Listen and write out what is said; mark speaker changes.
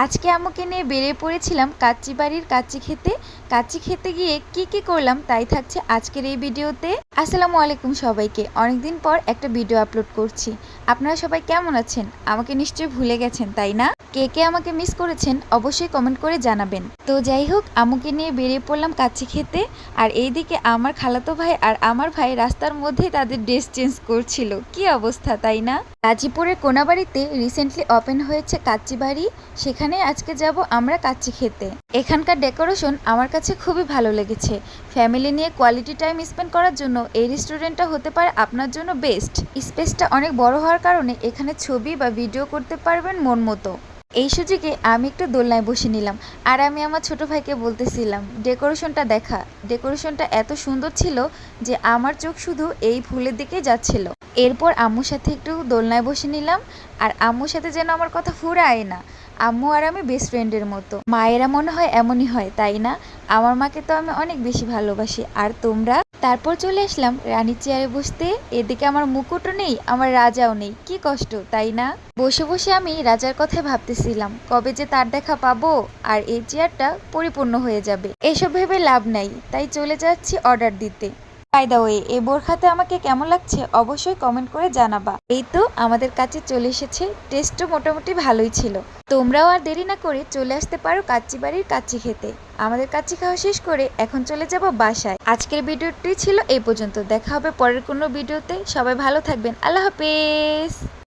Speaker 1: আজকে আম্মুকে নিয়ে বেরিয়ে পড়েছিলাম কাচ্চি বাড়ির কাচ্চি খেতে। কাচ্চি খেতে গিয়ে কি করলাম তাই থাকছে আজকের এই ভিডিওতে। আসসালামু আলাইকুম সবাইকে। অনেকদিন পর একটা ভিডিও আপলোড করছি। আপনারা সবাই কেমন আছেন? আমাকে নিশ্চয়ই ভুলে গেছেন তাই না? কে আমাকে মিস করেছেন অবশ্যই কমেন্ট করে জানাবেন। তো যাই হোক, আম্মুকে নিয়ে বেরিয়ে পড়লাম কাচ্চি খেতে। আর এইদিকে আমার খালাতো ভাই আর আমার ভাই রাস্তার মধ্যেই তাদের ড্রেস চেঞ্জ করছিল। কি অবস্থা তাই না? গাজীপুরের কোনাবাড়িতে রিসেন্টলি ওপেন হয়েছে কাচ্চি বাড়ি। সেখানে আজকে যাব আমরা কাচ্চি খেতে। এখানকার ডেকোরেশন আমার কাছে খুবই ভালো লেগেছে। ফ্যামিলি নিয়ে কোয়ালিটি টাইম স্পেন্ড করার জন্য এই রেস্টুরেন্টটা হতে পারে আপনার জন্য বেস্ট। স্পেসটা অনেক বড় হওয়ার কারণে এখানে ছবি বা ভিডিও করতে পারবেন মন মতো। এই সুযোগে আমি একটু দোলনায় বসে নিলাম। আর আমি আমার ছোট ভাইকে বলতেছিলাম, ডেকোরেশনটা দেখা। ডেকোরেশনটা এত সুন্দর ছিল যে আমার চোখ শুধু এই ফুলের দিকে যাচ্ছিল। এরপর আম্মুর সাথে একটু দোলনায় বসে নিলাম। আর আম্মুর সাথে যেন আমার কথা ফুরায় না। আম্মু আর আমি বেস্ট ফ্রেন্ডের মতো। মায়েরা মনে হয় এমনই হয় তাই না? আমার মাকে তো আমি অনেক বেশি ভালোবাসি। আর তোমরা? তারপর চলে আসলাম রানীর চেয়ারে বসতে। এদিকে আমার মুকুটও নেই, আমার রাজাও নেই। কি কষ্ট তাই না? বসে বসে আমি রাজার কথাই ভাবতেছিলাম, কবে যে তার দেখা পাবো আর এই চেয়ারটা পরিপূর্ণ হয়ে যাবে। এসব ভেবে লাভ নাই, তাই চলে যাচ্ছি অর্ডার দিতে। বাই দ্য ওয়ে, এই বোরখাতে আমাকে কেমন লাগছে অবশ্যই কমেন্ট করে জানাবা। এই তো আমাদের কাছে চলে এসেছে। টেস্টও মোটামুটি ভালোই ছিল। তোমরাও আর দেরি না করে চলে আসতে পারো কাচ্চি বাড়ির কাচ্চি খেতে। আমাদের কাচ্চি খাওয়া শেষ করে এখন চলে যাব বাসায়। আজকের ভিডিওটি ছিল এই পর্যন্ত। দেখা হবে পরের কোনো ভিডিওতে। সবাই ভালো থাকবেন। আল্লাহ হাফেজ।